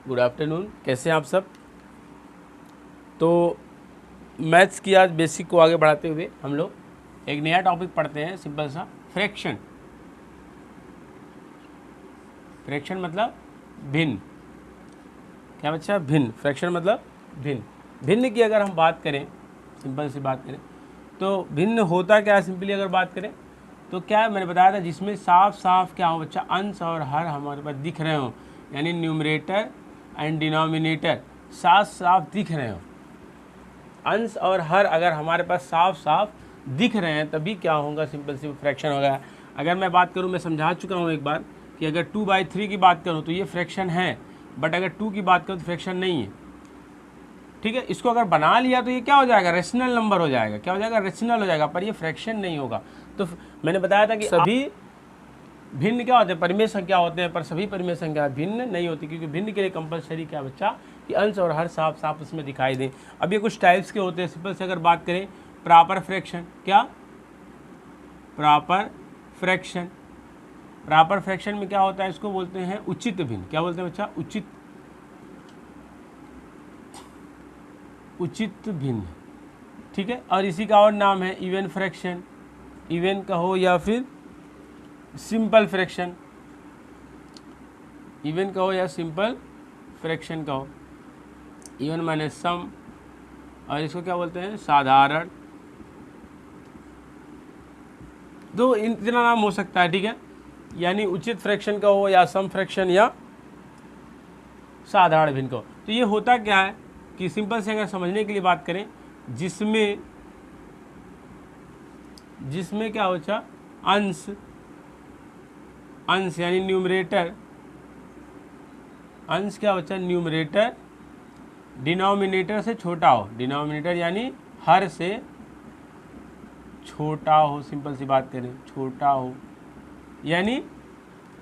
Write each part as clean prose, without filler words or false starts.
Good afternoon. कैसे हैं आप सब? तो मैथ्स की आज बेसिक को आगे बढ़ाते हुए हम लोग एक नया टॉपिक पढ़ते हैं, सिंपल सा फ्रैक्शन। फ्रैक्शन मतलब भिन्न। क्या बच्चा? भिन्न। फ्रैक्शन मतलब भिन्न। भिन्न की अगर हम बात करें, सिंपल सी बात करें तो भिन्न होता क्या है? सिंपली अगर बात करें तो क्या है, मैंने बताया था जिसमें साफ साफ क्या हो बच्चा, अंश और हर हमारे पास दिख रहे हो, यानी न्यूमरेटर एंड डिनोमिनेटर साफ साफ दिख रहे हो। अंश और हर अगर हमारे पास साफ साफ दिख रहे हैं तभी क्या होगा, सिंपल सी फ्रैक्शन होगा। अगर मैं बात करूं, मैं समझा चुका हूं एक बार कि अगर 2/3 की बात करूं तो ये फ्रैक्शन है, बट अगर 2 की बात करूं तो फ्रैक्शन नहीं है। ठीक है, इसको अगर बना लिया तो ये क्या हो जाएगा, रेशनल नंबर हो जाएगा। क्या हो जाएगा? रेशनल हो जाएगा, पर ये फ्रैक्शन नहीं होगा। तो मैंने बताया था कि सभी भिन्न क्या होते हैं, परिमेय संख्या होते हैं, पर सभी परिमेय संख्या भिन्न नहीं होती, क्योंकि भिन्न के लिए कंपलसरी क्या बच्चा, कि अंश और हर साफ साफ उसमें दिखाई दें। अब ये कुछ टाइप्स के होते हैं। सिंपल से अगर बात करें, प्रॉपर फ्रैक्शन। क्या? Proper fraction. प्रॉपर फ्रैक्शन में क्या होता है, इसको बोलते हैं उचित भिन्न। क्या बोलते हैं बच्चा? उचित भिन्न। ठीक है, और इसी का और नाम है इवन फ्रैक्शन। इवन कहो या फिर सिंपल फ्रैक्शन। इवन कहो या सिंपल फ्रैक्शन कहो। इवन माने सम, और इसको क्या बोलते हैं? साधारण। तो इतना नाम हो सकता है। ठीक है, यानी उचित फ्रैक्शन कहो या सम फ्रैक्शन या साधारण भिन्न कहो। तो ये होता क्या है कि सिंपल से अगर समझने के लिए बात करें, जिसमें क्या होता, अंश यानी न्यूमरेटर, अंश क्या होता है, न्यूमरेटर डिनोमिनेटर से छोटा हो। डिनोमिनेटर यानी हर से छोटा हो। सिंपल सी बात करें, छोटा हो। यानी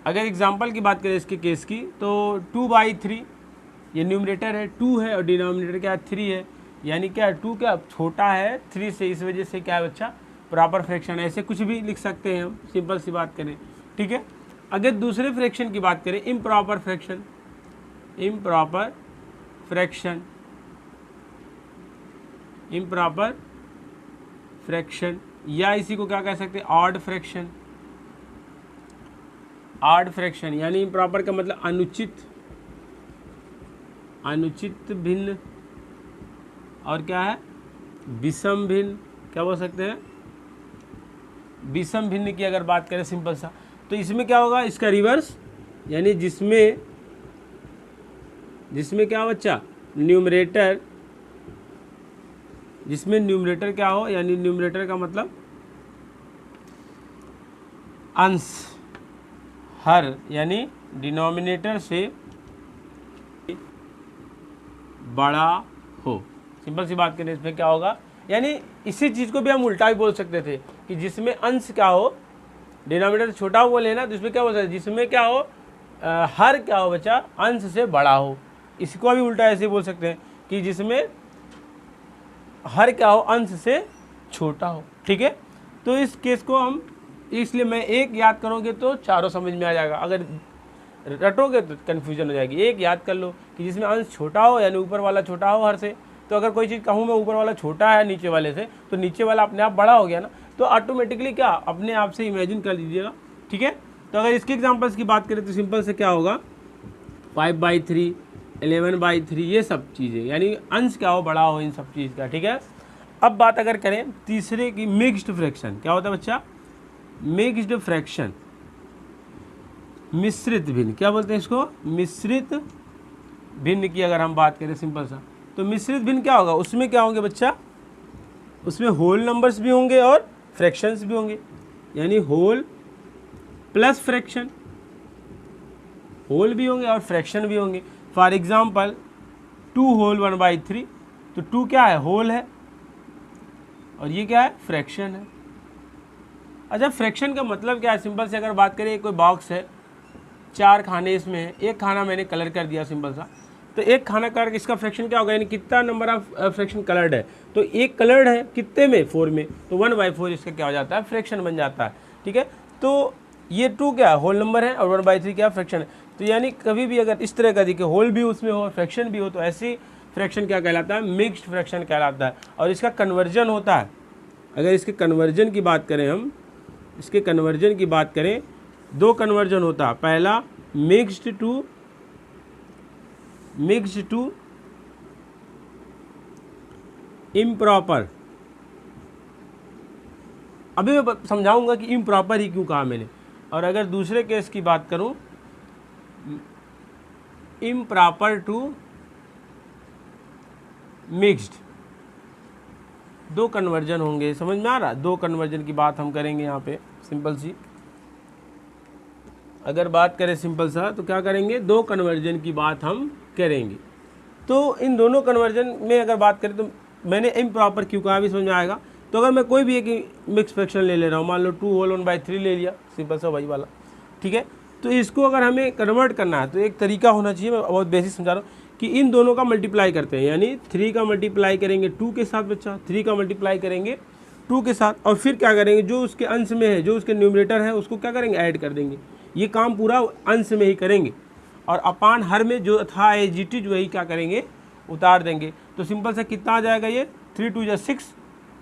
अगर एग्जांपल की बात करें इसके केस की, तो 2/3 ये न्यूमरेटर है, 2 है, और डिनोमिनेटर क्या है, 3 है। यानी क्या, 2 क्या छोटा है 3 से, इस वजह से क्या है बच्चा, प्रॉपर फ्रैक्शन। ऐसे कुछ भी लिख सकते हैं हम, सिंपल सी बात करें। ठीक है, अगर दूसरे फ्रैक्शन की बात करें, improper fraction. Improper fraction, improper fraction, या इसी को क्या कह सकते हैं, ऑड फ्रैक्शन। ऑड फ्रैक्शन यानी इम्प्रॉपर का मतलब अनुचित भिन्न, और क्या है, विषम भिन्न। क्या बोल सकते हैं? विषम भिन्न की अगर बात करें सिंपल सा, तो इसमें क्या होगा, इसका रिवर्स। यानी जिसमें क्या बच्चा, न्यूमरेटर, जिसमें न्यूमरेटर क्या हो, यानी न्यूमरेटर का मतलब अंश, हर, यानी डिनोमिनेटर से बड़ा हो। सिंपल सी बात करें, इसमें क्या होगा, यानी इसी चीज़ को भी हम उल्टा भी बोल सकते थे कि जिसमें अंश क्या हो, डिनोमिनेटर छोटा हो बोले ना, तो इसमें क्या हो सकता है, जिसमें क्या हो, हर क्या हो बच्चा, अंश से बड़ा हो। इसको भी उल्टा ऐसे बोल सकते हैं कि जिसमें हर क्या हो, अंश से छोटा हो। ठीक है, तो इस केस को हम, इसलिए मैं एक याद करोगे तो चारों समझ में आ जाएगा, अगर रटोगे तो कन्फ्यूजन हो जाएगी। एक याद कर लो कि जिसमें अंश छोटा हो, यानी ऊपर वाला छोटा हो हर से। तो अगर कोई चीज़ कहूँ मैं ऊपर वाला छोटा है नीचे वाले से, तो नीचे वाला अपने आप बड़ा हो गया ना, तो ऑटोमेटिकली क्या, अपने आप से इमेजिन कर लीजिएगा। ठीक है, तो अगर इसके एग्जांपल्स की बात करें तो सिंपल से क्या होगा, 5/3, 11/3, ये सब चीज़ें, यानी अंश क्या हो, बड़ा हो इन सब चीज़ का। ठीक है, अब बात अगर करें तीसरे की, मिक्स्ड फ्रैक्शन। क्या होता है बच्चा? मिक्स्ड फ्रैक्शन, मिश्रित भिन्न। क्या बोलते हैं इसको? मिश्रित भिन्न की अगर हम बात करें सिंपल सा, तो मिश्रित भिन्न क्या होगा, उसमें क्या होंगे बच्चा, उसमें होल नंबर्स भी होंगे और फ्रैक्शंस भी होंगे। यानी होल प्लस फ्रैक्शन, होल भी होंगे और फ्रैक्शन भी होंगे। फॉर एग्जाम्पल 2 होल 1/3, तो 2 क्या है, होल है, और ये क्या है, फ्रैक्शन है। अच्छा, फ्रैक्शन का मतलब क्या है, सिंपल से अगर बात करें, कोई बॉक्स है, 4 खाने इसमें है, एक खाना मैंने कलर कर दिया सिंपल सा, तो एक खाना कलर, इसका फ्रैक्शन क्या होगा, यानी कितना नंबर ऑफ फ्रैक्शन कलर्ड है, तो एक कलर्ड है कितने में, 4 में, तो 1/4 इसका क्या हो जाता है, फ्रैक्शन बन जाता है। ठीक है, तो ये 2 क्या है, होल नंबर है, और 1/3 क्या फ्रैक्शन है। तो यानी कभी भी अगर इस तरह का दिखे, होल भी उसमें हो फ्रैक्शन भी हो, तो ऐसी फ्रैक्शन क्या कहलाता है, मिक्स्ड फ्रैक्शन कहलाता है। और इसका कन्वर्जन होता है, अगर इसके कन्वर्जन की बात करें हम, इसके कन्वर्जन की बात करें, 2 कन्वर्जन होता है। पहला मिक्स्ड टू इम्प्रॉपर। अभी मैं समझाऊंगा कि इम्प्रॉपर ही क्यों कहा मैंने। और अगर दूसरे केस की बात करूं, इम्प्रॉपर टू मिक्स्ड, 2 कन्वर्जन होंगे। समझ में आ रहा, 2 कन्वर्जन की बात हम करेंगे यहाँ पे सिंपल सी। अगर बात करें सिंपल सा तो क्या करेंगे, 2 कन्वर्जन की बात हम करेंगे। तो इन दोनों कन्वर्जन में अगर बात करें तो मैंने इम्प्रॉपर क्यों कहा भी समझ में आएगा। तो अगर मैं कोई भी एक मिक्स फ्रैक्शन ले ले रहा हूँ, मान लो 2 होल 1/3 ले लिया, सिंपल सा वही वाला, ठीक है। तो इसको अगर हमें कन्वर्ट करना है तो एक तरीका होना चाहिए, मैं बहुत बेसिक समझा रहा हूँ, कि इन दोनों का मल्टीप्लाई करते हैं, यानी 3 का मल्टीप्लाई करेंगे 2 के साथ बच्चा, 3 का मल्टीप्लाई करेंगे 2 के साथ, और फिर क्या करेंगे, जो उसके अंश में है, जो उसके न्यूमरेटर है, उसको क्या करेंगे, ऐड कर देंगे। ये काम पूरा अंश में ही करेंगे, और अपान हर में जो था एजिटिज वही क्या करेंगे, उतार देंगे। तो सिंपल सा कितना आ जाएगा, ये 3 2 6,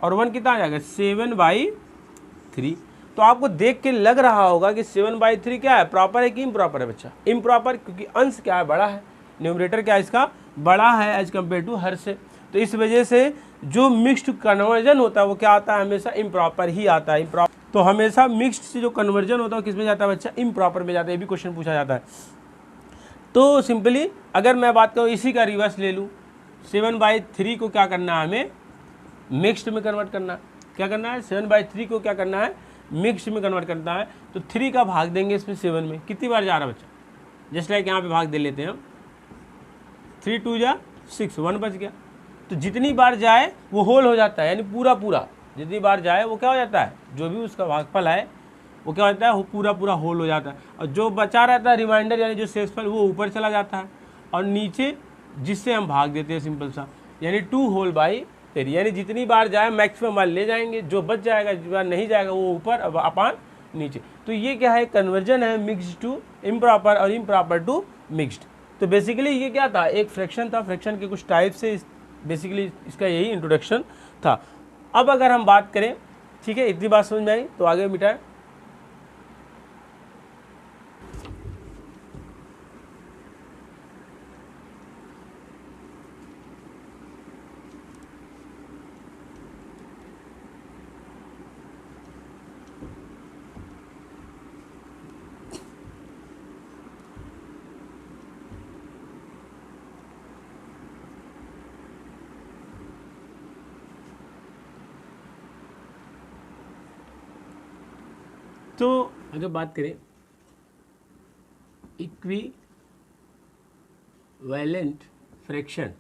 और 1 कितना आ जाएगा, 7/3। तो आपको देख के लग रहा होगा कि 7/3 क्या है, प्रॉपर है कि इम्प्रॉपर है बच्चा, इम्प्रॉपर, क्योंकि अंश क्या है, बड़ा है, न्यूमरेटर क्या है इसका, बड़ा है एज कम्पेयर टू हर से। तो इस वजह से जो मिक्स्ड कन्वर्जन होता है वो क्या आता है, हमेशा इम्प्रॉपर ही आता है। तो हमेशा मिक्स्ड से जो कन्वर्जन होता है किस में जाता है बच्चा, इम्प्रॉपर में जाता है। ये भी क्वेश्चन पूछा जाता है। तो सिंपली अगर मैं बात करूँ, इसी का रिवर्स ले लूँ, 7/3 को क्या करना है, हमें मिक्स्ड में कन्वर्ट करना है। क्या करना है, 7/3 को क्या करना है, मिक्स्ड में कन्वर्ट करना है। तो 3 का भाग देंगे इसमें 7 में, कितनी बार जा रहा है बच्चा, जस्ट लाइक यहाँ पे भाग दे लेते हैं हम, 3 2 6, 1 बच गया। तो जितनी बार जाए वो होल हो जाता है, यानी पूरा पूरा जितनी बार जाए वो क्या हो जाता है, जो भी उसका भागफल है वो क्या होता है, वो पूरा पूरा होल हो जाता है। और जो बचा रहता है रिमाइंडर, यानी जो शेषफल, वो ऊपर चला जाता है, और नीचे जिससे हम भाग देते हैं सिंपल सा, यानी 2 होल बाई 3, यानी जितनी बार जाए मैक्सिमम बार ले जाएंगे, जो बच जाएगा, जितनी बार नहीं जाएगा वो ऊपर, अब अपान नीचे। तो ये क्या है, कन्वर्जन है मिक्स्ड टू इम्प्रॉपर और इम्प्रॉपर टू मिक्स्ड। तो बेसिकली ये क्या था, एक फ्रैक्शन था, फ्रैक्शन के कुछ टाइप से बेसिकली इसका यही इंट्रोडक्शन था। अब अगर हम बात करें, ठीक है, इतनी बात समझ में आई, तो आगे मिटाएं। तो अगर बात करें इक्विवेलेंट फ्रैक्शन,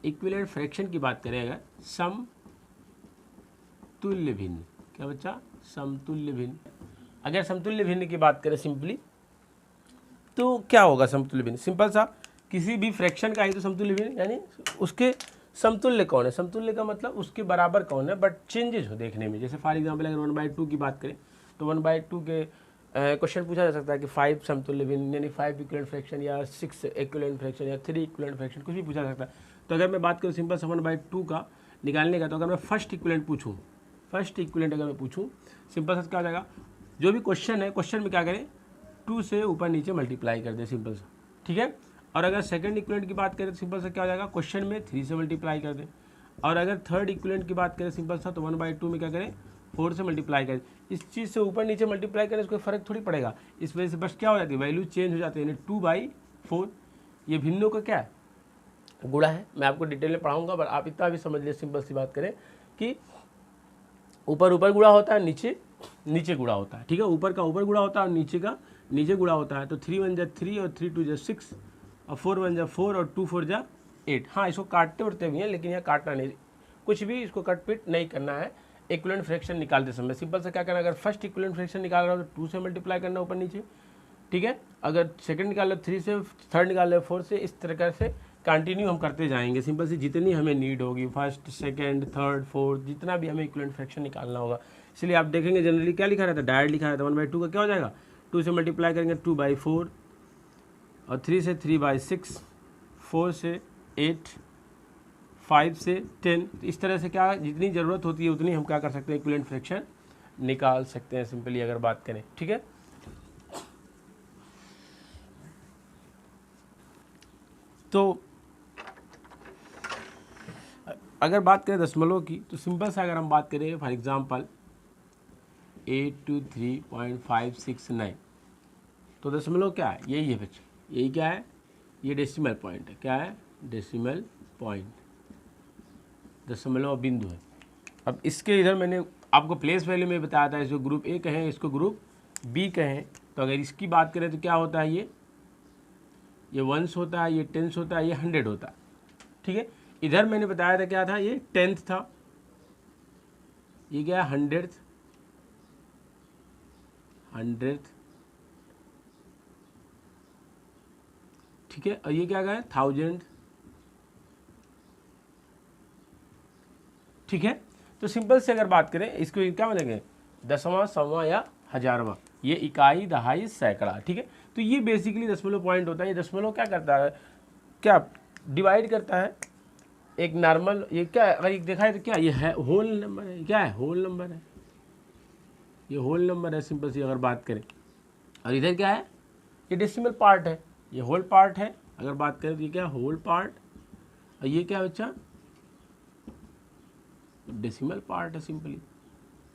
इक्विवेलेंट फ्रैक्शन की बात करें अगर, समतुल्य भिन्न, क्या बच्चा, समतुल्य भिन्न। अगर समतुल्य भिन्न की बात करें सिंपली, तो क्या होगा समतुल्य भिन्न, सिंपल सा, किसी भी फ्रैक्शन का ही तो समतुल्य भिन्न, यानी उसके समतुल्य कौन है, समतुल्य का मतलब उसके बराबर कौन है, बट चेंजेस हो देखने में। जैसे फॉर एग्जांपल अगर 1/2 की बात करें, तो 1/2 के क्वेश्चन पूछा जा सकता है कि 5 समतुल्य भिन्न, यानी 5 इक्विवेलेंट फ्रैक्शन, या 6 इक्विवेलेंट फ्रैक्शन, या 3 इक्विवेलेंट फ्रैक्शन, कुछ भी पूछा जा सकता है। तो अगर मैं बात करूँ सिंपल 1/2 का निकालने का, तो अगर मैं फर्स्ट इक्विवेलेंट पूछूँ, फर्स्ट इक्विवेलेंट अगर मैं पूछूँ, सिंपल सा क्या हो जाएगा, जो भी क्वेश्चन है, क्वेश्चन में क्या करें, 2 से ऊपर नीचे मल्टीप्लाई कर दे, सिंपल सा, ठीक है। और अगर सेकंड इक्विवेलेंट की बात करें तो सिंपल सा क्या हो जाएगा, क्वेश्चन में 3 से मल्टीप्लाई कर दें। और अगर थर्ड इक्विवेलेंट की बात करें सिंपल सा, तो 1/2 में क्या करें, 4 से मल्टीप्लाई करें। इस चीज़ से ऊपर नीचे मल्टीप्लाई करें, इसको फ़र्क थोड़ी पड़ेगा, इस वजह से बस क्या हो जाती है, वैल्यू चेंज हो जाती है, यानी 2/4। ये भिन्नों का क्या है, गुणा है। मैं आपको डिटेल में पढ़ाऊंगा, पर आप इतना भी समझ लिए, सिंपल सी बात करें कि ऊपर ऊपर गुणा होता है, नीचे नीचे गुणा होता है, ठीक है। ऊपर का ऊपर गुणा होता है और नीचे का नीचे गुणा होता है। तो 3 1 3 और 3 2 6 और 4 1 4 और 2 4 8। हाँ, इसको काटते उड़ते भी हैं, लेकिन यहाँ काटना नहीं, कुछ भी इसको कट पिट नहीं करना है। इक्विवेलेंट फ्रैक्शन निकालते समय सिंपल से क्या करना, अगर फर्स्ट इक्विवेलेंट फ्रैक्शन निकाल रहा हो तो 2 से मल्टीप्लाई करना ऊपर नीचे, ठीक है। अगर सेकंड निकाल रहे 3 से, थर्ड निकाल रहे 4 से, इस तरह से कंटिन्यू हम करते जाएंगे। सिंपल से जितनी हमें नीड होगी, फर्स्ट सेकंड थर्ड फोर्थ, जितना भी हमें इक्विवेलेंट फ्रैक्शन निकालना होगा, इसलिए आप देखेंगे जनरली क्या लिखा रहता है, डायरेक्ट लिखा रहता है। 1/2 का क्या हो जाएगा, 2 से मल्टीप्लाई करेंगे 2/4, और 3 से 3/6, 4 से 8, 5 से 10। इस तरह से क्या जितनी ज़रूरत होती है उतनी हम क्या कर सकते हैं, इक्विवेलेंट फ्रैक्शन निकाल सकते हैं सिंपली अगर बात करें। ठीक है, तो अगर बात करें दशमलव की, तो सिंपल सा अगर हम बात करें फॉर एग्जांपल 823.569, तो दशमलव क्या है, यही है बच्चे, यही क्या है, ये डेसिमल पॉइंट है। क्या है, डेसिमल पॉइंट, दशमलव बिंदु है। अब इसके इधर मैंने आपको प्लेस वैल्यू में बताया था, इसको ग्रुप ए कहें, इसको ग्रुप बी कहें। तो अगर इसकी बात करें तो क्या होता है, ये वंस होता है, ये टेंस होता है, ये 100 होता है। ठीक है, इधर मैंने बताया था क्या था, ये 10th था, ये क्या है 100th, ठीक है, और ये क्या है 1000। ठीक है, तो सिंपल से अगर बात करें इसको क्या बोलेंगे, दसवां, सौवां या हजारवां, ये इकाई, दहाई, सैकड़ा। ठीक है, तो ये बेसिकली दशमलव पॉइंट होता है। ये दशमलव क्या करता है, क्या डिवाइड करता है एक नॉर्मल, ये क्या है, अगर ये देखा है तो क्या ये है होल नंबर है, क्या है होल नंबर है, ये होल नंबर है सिंपल सी अगर बात करें। और इधर क्या है, ये डेसिमल पार्ट है, ये होल पार्ट है अगर बात करें तो ये क्या होल पार्ट, और ये क्या बच्चा डेसिमल पार्ट है सिंपली।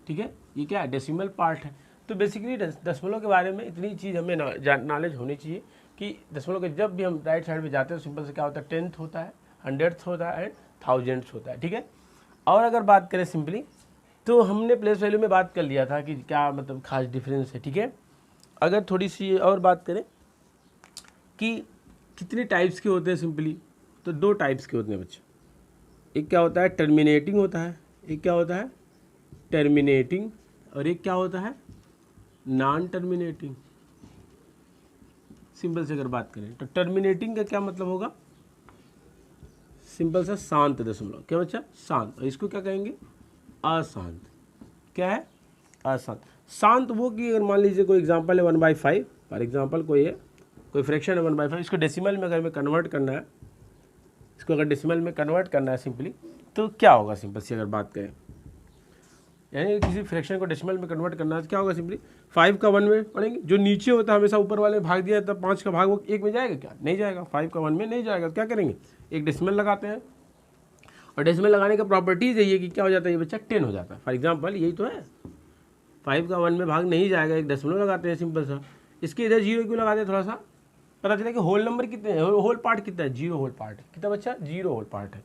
ठीक है, ये क्या है डेसिमल पार्ट है। तो बेसिकली दशमलव के बारे में इतनी चीज़ हमें नॉलेज होनी चाहिए कि दशमलव के जब भी हम राइट साइड पे जाते हैं सिंपल से क्या होता है, 10th होता है, 100th होता है एंड 1000th होता है। ठीक है, और अगर बात करें सिंपली तो हमने प्लेस वैल्यू में बात कर लिया था कि क्या मतलब खास डिफरेंस है। ठीक है, अगर थोड़ी सी और बात करें कि कितने टाइप्स के होते हैं सिंपली, तो 2 टाइप्स के होते हैं बच्चे। एक क्या होता है टर्मिनेटिंग होता है, एक क्या होता है टर्मिनेटिंग, और एक क्या होता है नॉन टर्मिनेटिंग। सिंपल से अगर बात करें तो टर्मिनेटिंग का क्या मतलब होगा, सिंपल सा शांत दशमलव, क्या बच्चा शांत, और इसको क्या कहेंगे अशांत। क्या है अशांत। शांत वो कि अगर मान लीजिए कोई एग्जांपल है 1/5, फॉर एग्जांपल कोई फ्रैक्शन है 1/5, इसको डेसिमल में अगर मैं कन्वर्ट करना है, इसको अगर डेसिमल में कन्वर्ट करना है सिंपली, तो क्या होगा सिंपल से अगर बात करें, यानी किसी फ्रैक्शन को डेसिमल में कन्वर्ट करना है तो क्या होगा सिंपली 5 का 1 में पढ़ेंगे, जो नीचे होता है हमेशा ऊपर वाले में भाग दिया तब 5 का भाग वो 1 में जाएगा, क्या नहीं जाएगा, 5 का 1 में नहीं जाएगा। तो क्या करेंगे, एक डेसिमल लगाते हैं, और डेसिमल लगाने का प्रॉपर्टीज यही है कि क्या हो जाता है, ये बच्चा 10 हो जाता है। फॉर एग्जाम्पल यही तो है, 5 का 1 में भाग नहीं जाएगा, एक डेसिमल लगाते हैं सिंपल सा। इसके इधर 0 क्यों लगाते हैं, थोड़ा सा पता चले कि होल नंबर कितने हैं, होल पार्ट कितना है, 0 होल पार्ट है, कितना बच्चा 0 होल पार्ट है।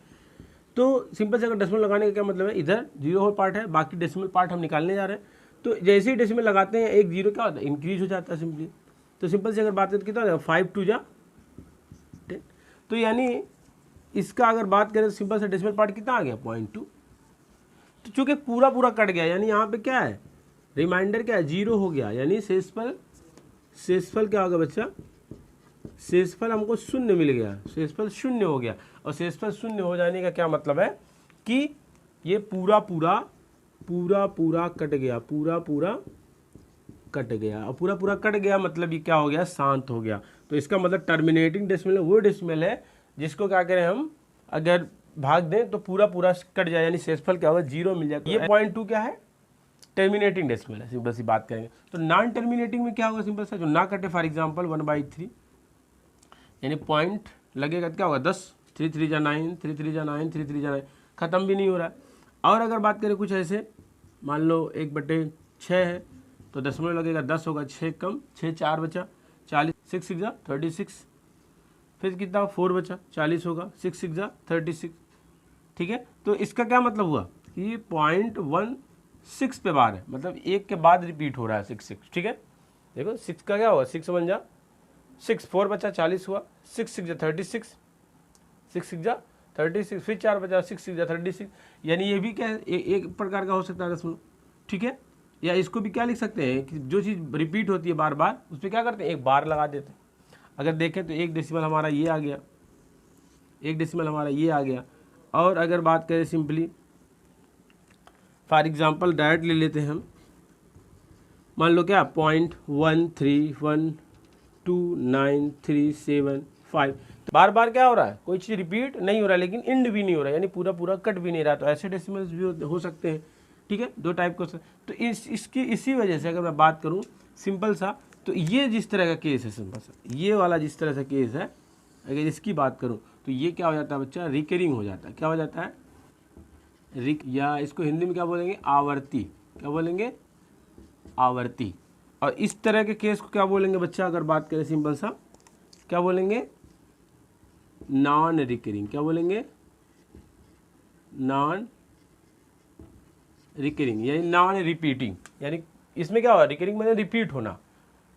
तो सिंपल से अगर डेसिमल लगाने का क्या मतलब है, इधर 0 होल पार्ट है, बाकी डेसिमल पार्ट हम निकालने जा रहे हैं। तो जैसे ही डेसिमल लगाते हैं एक 0 क्या होता है इंक्रीज हो जाता है सिंपली। तो सिंपल से अगर बात करें तो कितना 5 2 जा 10, तो यानी इसका अगर बात करें तो सिंपल से डेसिमल पार्ट कितना आ गया 0.2। तो चूंकि पूरा कट गया, यानी यहाँ पे क्या है रिमाइंडर क्या है 0 हो गया, यानी शेषफल क्या होगा बच्चा, शेषफल हमको 0 मिल गया, शेषफल 0 हो गया। और शेषफल 0 हो जाने का क्या मतलब है कि ये पूरा कट गया, पूरा कट गया, और पूरा कट गया मतलब ये क्या हो गया शांत हो गया। तो इसका मतलब टर्मिनेटिंग डेसिमल वो डेसिमल है जिसको क्या करें हम अगर भाग दें तो पूरा कट जाए, यानी शेषफल क्या होगा 0 मिल जाए। ये 0.2 क्या है टर्मिनेटिंग डेसिमल है। सिंपल सी बात करेंगे तो नॉन टर्मिनेटिंग में क्या होगा, सिंपल सा जो ना कटे, फॉर एग्जांपल 1/3, यानी पॉइंट लगेगा क्या होगा 10, 3 3 जा 9, 3 3 जा 9, 3 3 जा 9, ख़त्म भी नहीं हो रहा है। और अगर बात करें कुछ ऐसे, मान लो 1/6 है तो दशमलव लगेगा 10 होगा, 6 कम 6 4 बचा 40, 6 6 जा 36, फिर कितना 4 बचा 40 होगा, 6 6 जा 36। ठीक है, तो इसका क्या मतलब हुआ कि 0.16 पे बार है, मतलब एक के बाद रिपीट हो रहा है 6 6। ठीक है, देखो 6 का क्या हुआ 6 1 जा 6, 4 बचा 40 हुआ, 6 6 जा 36, 6 6 जा 36, फिर 4 बचा 6 6 जा 36, यानी ये भी क्या एक प्रकार का हो सकता है दशमलव। ठीक है, या इसको भी क्या लिख सकते हैं कि जो चीज़ रिपीट होती है बार बार उस पर क्या करते हैं एक बार लगा देते हैं। अगर देखें तो एक डेसिमल हमारा ये आ गया, एक डेसिमल हमारा ये आ गया। और अगर बात करें सिंपली फॉर एग्जांपल डायरेक्ट ले लेते हैं हम, मान लो क्या 0.13129375, बार बार क्या हो रहा है, कोई चीज़ रिपीट नहीं हो रहा है, लेकिन इंड भी नहीं हो रहा है, यानी पूरा पूरा कट भी नहीं रहा, तो ऐसे डेसिमल्स भी हो सकते हैं। ठीक है, दो टाइप को। तो इसी वजह से अगर मैं बात करूं सिंपल सा, तो ये जिस तरह का केस है सिंपल सा, ये वाला जिस तरह से केस है, अगर इसकी बात करूं तो ये क्या हो जाता है बच्चा, रिकरिंग हो जाता है। क्या हो जाता है, या इसको हिंदी में क्या बोलेंगे, आवर्ती। क्या बोलेंगे, आवर्ती। और इस तरह के केस को क्या बोलेंगे बच्चा, अगर बात करें सिंपल सा, क्या बोलेंगे, नॉन रिकरिंग। क्या बोलेंगे, नॉन रिकरिंग, यानी नॉन रिपीटिंग। यानी इसमें क्या होगा, रिकरिंग मतलब रिपीट होना,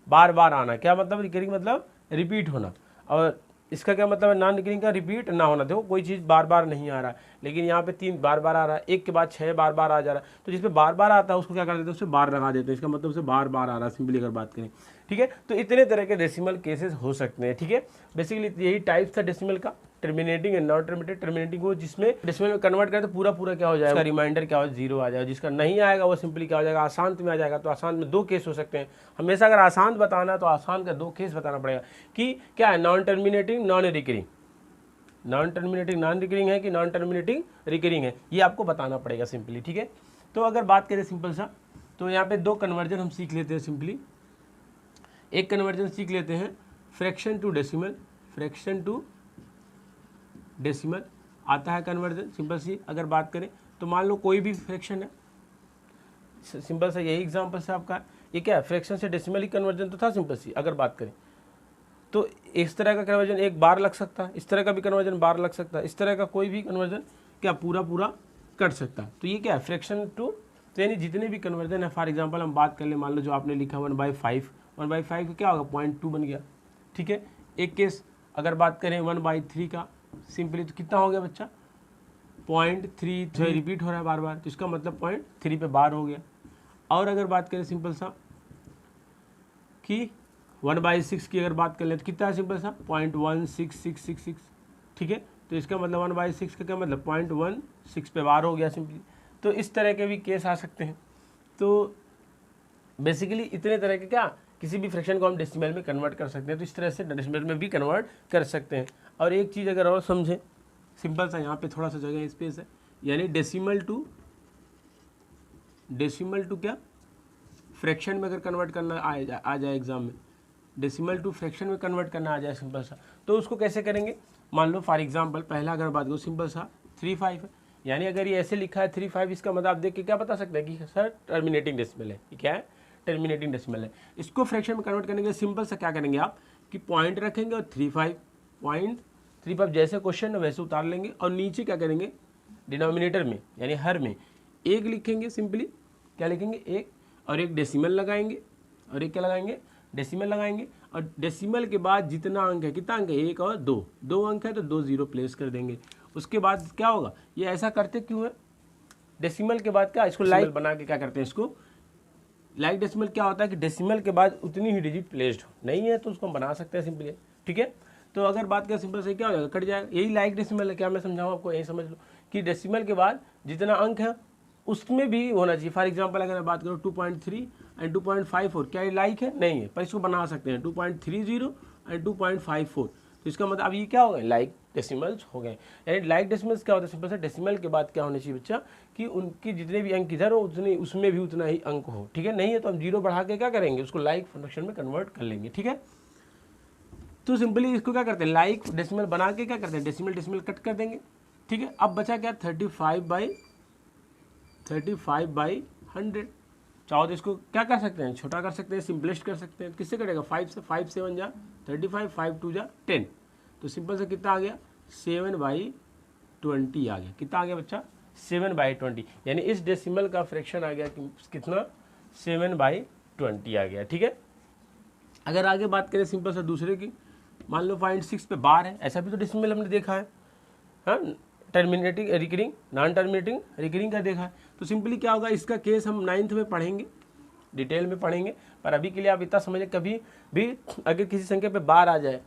बार बार आना। क्या मतलब, रिकरिंग मतलब रिपीट होना, और इसका क्या मतलब है, नॉन रिकरिंग का रिपीट ना होना। देखो कोई चीज़ बार बार नहीं आ रहा, लेकिन यहाँ पे 3 बार बार आ रहा है, एक के बाद 6 बार बार आ जा रहा है, तो जिसपे बार बार आता है उसको क्या कर देते हैं, उससे बार लगा देते हैं, इसका मतलब उसे बार बार आ रहा है, सिंपली अगर बात करें। ठीक है, तो इतने तरह के डेसिमल केसेस हो सकते हैं। ठीक है, बेसिकली यही टाइप्स था डेसिमल का, terminating and non terminated. Terminating वो जिसमें डेसिमल में कन्वर्ट करें तो पूरा पूरा क्या हो जाएगा, रिमाइंडर क्या हो, 0 आ जाएगा। जिसका नहीं आएगा वो सिंपली क्या हो जाएगा, आसांत में आ जाएगा। तो आसांत में 2 केस हो सकते हैं हमेशा, अगर आसांत बताना है तो आसांत का 2 केस बताना पड़ेगा कि क्या है, non terminating non recurring, non terminating non recurring है कि नॉन टर्मिनेटिंग रिकरिंग है, ये आपको बताना पड़ेगा सिंपली। ठीक है, तो अगर बात करें सिंपल सा, तो यहाँ पे 2 कन्वर्जन हम सीख लेते हैं सिंपली। एक कन्वर्जन सीख लेते हैं fraction to decimal. Fraction to decimal आता है कन्वर्जन सिंपल सी। अगर बात करें तो मान लो कोई भी फ्रैक्शन है, सिंपल सा यही एग्जांपल से आपका, ये क्या है, फ्रैक्शन से डेसिमल ही कन्वर्जन तो था सिंपल सी। अगर बात करें तो इस तरह का कन्वर्जन एक बार लग सकता है, इस तरह का भी कन्वर्जन बार लग सकता है, इस तरह का कोई भी कन्वर्जन क्या पूरा पूरा कर सकता है। तो ये क्या है, फ्रैक्शन टू, तो यानी जितने भी कन्वर्जन है, फॉर एग्जांपल हम बात कर ले, मान लो जो आपने लिखा 1/5, 1/5 का क्या होगा, 0.2 बन गया। ठीक है, एक केस अगर बात करें 1/3 का सिंपली, तो कितना हो गया बच्चा, 0.3 जो रिपीट हो रहा है बार बार, तो इसका मतलब 0.3 पे बार हो गया। और अगर बात करें सिंपल सा कि 1/6 की अगर बात कर लें तो कितना है सिंपल सा, 0.16666। ठीक है, तो इसका मतलब 1/6 का क्या मतलब 0.16 पे बार हो गया सिंपली। तो इस तरह के भी केस आ सकते हैं। तो बेसिकली इतने तरह के क्या, किसी भी फ्रैक्शन को हम डेसिमल में कन्वर्ट कर सकते हैं, तो इस तरह से डेसिमल में भी कन्वर्ट कर सकते हैं। और एक चीज़ अगर और समझें सिंपल सा, यहाँ पे थोड़ा सा जगह स्पेस है, यानी डेसिमल टू क्या, फ्रैक्शन में अगर कन्वर्ट करना आ जाए एग्जाम में, डेसिमल टू फ्रैक्शन में कन्वर्ट करना आ जाए सिंपल सा, तो उसको कैसे करेंगे। मान लो फॉर एग्जांपल पहला अगर बात करो सिंपल सा 3/5 है, यानी अगर ये ऐसे लिखा है 3/5, इसका मतलब आप देख के क्या बता सकते हैं कि सर टर्मिनेटिंग डेसिमल है। ये क्या है, टर्मिनेटिंग डेसिमल है। इसको फ्रैक्शन में कन्वर्ट करने के लिए सिंपल सा क्या करेंगे आप, कि पॉइंट रखेंगे और 3/5 जैसे क्वेश्चन है वैसे उतार लेंगे, और नीचे क्या करेंगे, डिनोमिनेटर में यानी हर में 1 लिखेंगे। सिंपली क्या लिखेंगे, 1, और एक डेसिमल लगाएंगे, और एक क्या लगाएंगे, डेसिमल लगाएंगे। और डेसिमल के बाद जितना अंक है, कितना अंक है, 1 और 2 अंक है, तो 2 0 प्लेस कर देंगे। उसके बाद क्या होगा, ये ऐसा करते क्यों है, डेसिमल के बाद क्या, इसको लाइक बना के क्या करते हैं, इसको लाइक डेसिमल क्या होता है कि डेसिमल के बाद उतनी ही डिजिट प्लेस्ड हो, नहीं है तो उसको हम बना सकते हैं सिंपली। ठीक है, तो अगर बात करें सिंपल से क्या हो जाएगा, कट जाएगा। यही लाइक डेसिमल है। क्या मैं समझाऊँ आपको, यही समझ लो कि डेसिमल के बाद जितना अंक है उसमें भी होना चाहिए। फॉर एग्जांपल अगर मैं बात करूँ 2.3 एंड 2.54, क्या ये लाइक है, नहीं है, पर इसको बना सकते हैं 2.30 एंड 2.54। तो इसका मतलब अब ये क्या हो गए, लाइक डेसिमल्स हो गए। यानी लाइक डेसिमल्स क्या होता है, सिंपल से डेसिमल के बाद क्या होना चाहिए बच्चा, कि उनकी जितने भी अंक इधर हो उतने उसमें भी उतना ही अंक हो। ठीक है, नहीं है तो हम 0 बढ़ा के क्या करेंगे, उसको लाइक फ्रैक्शन में कन्वर्ट कर लेंगे। ठीक है, तो सिंपली इसको क्या करते हैं, लाइक डेसिमल बना के क्या करते हैं, डेसिमल कट कर देंगे। ठीक है, अब बचा क्या, 35/100। चाहो तो इसको क्या कर सकते हैं, छोटा कर सकते हैं, सिंपलेस्ट कर सकते हैं। किससे कटेगा, 5 से, 5 7 जा 35, 5 2 जा 10। तो सिंपल से कितना आ गया, 7/20 आ गया। कितना आ गया बच्चा, 7/20। यानी इस डेसिमल का फ्रैक्शन आ गया कितना, 7/20 आ गया। ठीक है, अगर आगे बात करें सिंपल सा दूसरे की, मान लो 0.6 पे बार है, ऐसा भी तो डेसिमल हमने देखा है, हाँ, terminating recurring non terminating recurring का देखा है। तो सिंपली क्या होगा, इसका केस हम 9th में पढ़ेंगे, डिटेल में पढ़ेंगे, पर अभी के लिए आप इतना समझें, कभी भी अगर किसी संख्या पे बार आ जाए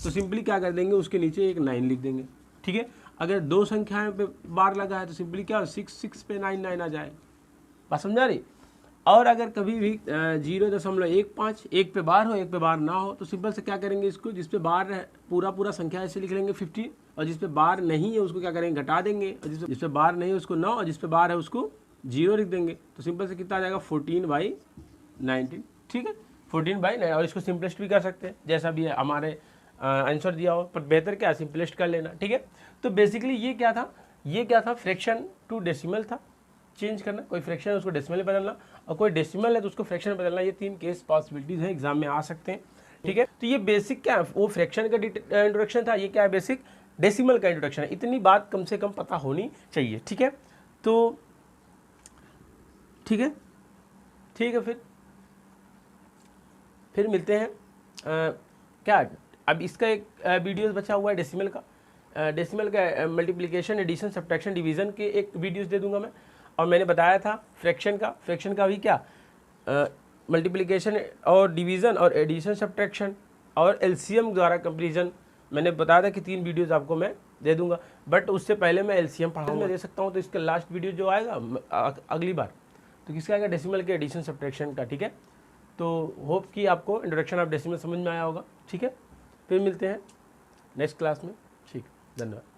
तो सिंपली क्या कर देंगे, उसके नीचे एक 9 लिख देंगे। ठीक है, अगर 2 संख्याएं पे बार लगा है तो सिंपली क्या, 6 पे 9 9 आ जाए। बात समझा रही। और अगर कभी भी 0.15 एक पे बार हो एक पे बार ना हो तो सिंपल से क्या करेंगे, इसको जिस पे बार है पूरा संख्या ऐसे लिख लेंगे 15, और जिस पे बार नहीं है उसको क्या करेंगे, घटा देंगे, और जिस पे बार नहीं है उसको 9, और जिस पे बार है उसको 0 लिख देंगे। तो सिंपल से कितना आ जाएगा 14/19। ठीक है, 14/9। और इसको सिंपलेस्ट भी कर सकते हैं जैसा भी है हमारे आंसर दिया हो, पर बेहतर क्या है सिंपलेस्ट कर लेना। ठीक है, तो बेसिकली ये क्या था, फ्रैक्शन टू डेसिमल था, चेंज करना, कोई फ्रैक्शन है उसको डेसिमल में बदलना, और कोई डेसिमल है तो उसको फ्रैक्शन में बदलना। ये 3 केस पॉसिबिलिटीज हैं, एग्जाम में आ सकते हैं। ठीक है, तो ये बेसिक क्या है, वो फ्रैक्शन का इंट्रोडक्शन था, ये क्या है बेसिक डेसिमल का इंट्रोडक्शन है। इतनी बात कम से कम पता होनी चाहिए। ठीक है, तो ठीक है, फिर मिलते हैं क्या, अब इसका एक वीडियोस बचा हुआ है डेसिमल का मल्टीप्लिकेशन, एडिशन, सब्ट्रैक्शन, डिवीजन के एक वीडियोस दे दूंगा मैं। और मैंने बताया था फ्रैक्शन का भी क्या, मल्टीप्लिकेशन और डिवीज़न और एडिशन, सब्ट्रैक्शन और एलसीएम द्वारा कंपैरिजन, मैंने बताया था कि 3 वीडियोस आपको मैं दे दूंगा। बट उससे पहले मैं एलसीएम पढ़ाऊंगा, मैं दे सकता हूँ। तो इसका लास्ट वीडियो जो आएगा अगली बार, तो किसका आएगा, डेसिमल के एडिशन सब्ट्रैक्शन का। ठीक है, तो होप कि आपको इंट्रोडक्शन ऑफ डेसिमल समझ में आया होगा। ठीक है, फिर मिलते हैं नेक्स्ट क्लास में। ठीक, धन्यवाद।